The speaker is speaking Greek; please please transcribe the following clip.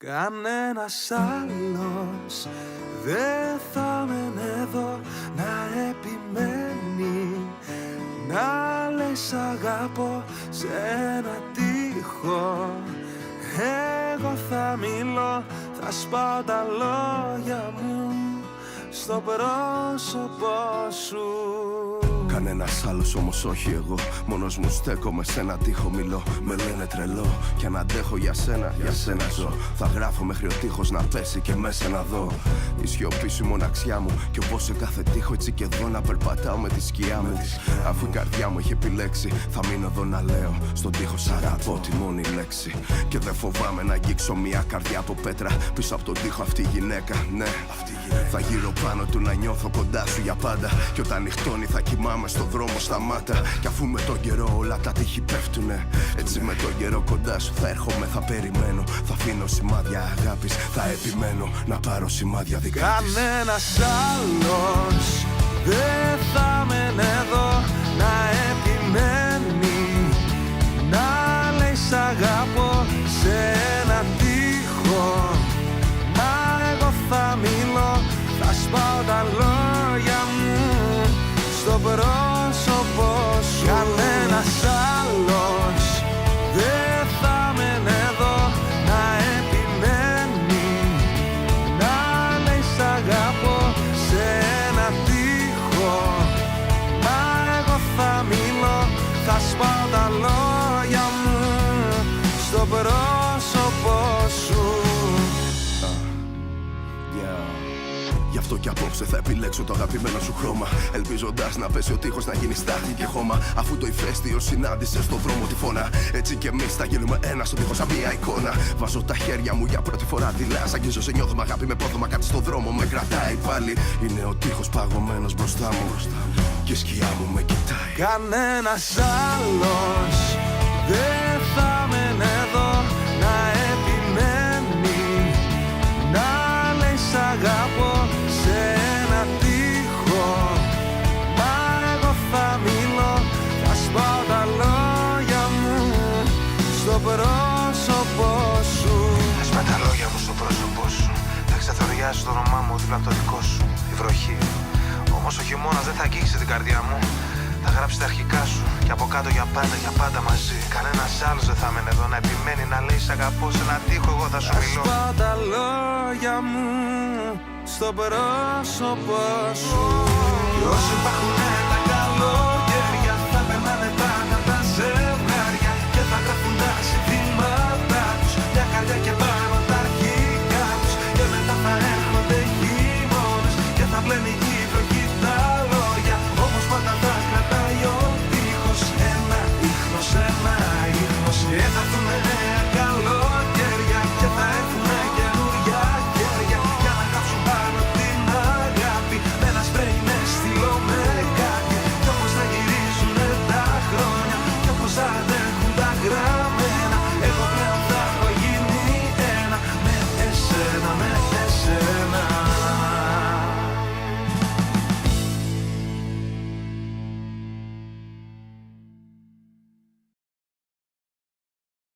Κανένας άλλος δεν θα μείνει εδώ να επιμένει, να λέει σ' αγαπώ σε ένα τοίχο. Εγώ θα μιλώ, θα σπάω τα λόγια μου στο πρόσωπό σου. Κανένας άλλος όμως όχι εγώ. Μόνος μου στέκομαι σε ένα τοίχο μιλώ. Με λένε τρελό κι αν αντέχω για σένα ζω. Θα γράφω μέχρι ο τοίχος να πέσει και μέσα να δω η σιωπή σου, η μοναξιά μου. Κι όπως σε κάθε τοίχο έτσι και εδώ να περπατάω με τη σκιά μου. Αφού η καρδιά μου έχει επιλέξει, θα μείνω εδώ να λέω στον τοίχο σ' αγαπώ τη μόνη λέξη. Και δεν φοβάμαι να αγγίξω μια καρδιά από πέτρα. Πίσω από τον τοίχο αυτή η γυναίκα, ναι. Θα γύρω πάνω του να νιώθω κοντά σου για πάντα. Κι όταν νυχτώνει θα κοιμάμαι στον δρόμο σταμάτα. Κι αφού με τον καιρό όλα τα τείχη πέφτουνε, έτσι με τον καιρό κοντά σου θα έρχομαι, θα περιμένω. Θα αφήνω σημάδια αγάπης, θα επιμένω να πάρω σημάδια δικά της. Κανένας άλλος δεν θα μείνει εδώ να επιμένει, να λέει σ' αγαπώ σε ένα τοίχο. Μα εγώ θα μιλώ, θα σπάω τα λόγια μου στο πρόσωπό σου. Κανένας άλλος δεν θα μείνει εδώ να επιμένει, να λέει σ' αγαπώ σε ένα τοίχο. Μα εγώ θα μιλώ, θα σπάω τα λόγια μου στο πρόσωπό σου. Γι' αυτό κι απόψε θα επιλέξω το αγαπημένο σου χρώμα, ελπίζοντας να πέσει ο τοίχος να γίνει στάχτη και χώμα. Αφού το ηφαίστειο συνάντησε στον δρόμο τη φώνα, έτσι κι εμείς θα γίνουμε ένα στον τοίχο σαν μια εικόνα. Βάζω τα χέρια μου για πρώτη φορά δειλά, σ' αγγίζω, σε νιώθω μ' αγάπη με πόδωμα, κάτι στον δρόμο με κρατάει πάλι. Είναι ο τοίχος παγωμένος μπροστά μου και η σκιά μου με κοιτάει. Κανένας άλλος δεν θα μείνει εδώ να επιμένει, να λέει σ' αγαπώ σε ένα τοίχο. Μα εγώ θα μιλώ, θα σπάω τα λόγια μου στο πρόσωπό σου. Θα σπάω τα λόγια μου στο πρόσωπό σου. Θα ξεθοριάσει το όνομά μου δίπλα από το δικό σου. Η βροχή. Όμως ο χειμώνας δεν θα αγγίξει την καρδιά μου. Θα γράψει τα αρχικά σου και από κάτω για πάντα μαζί. Κανένας άλλος δεν θα μείνει εδώ να επιμένει, να λέει σ' αγαπώ σε ένα τοίχο. Εγώ θα σου μιλώ. Θα σπάω τα λόγια μου στο πρόσωπό σου. Κι όσοι υπάρχουνε τα καλό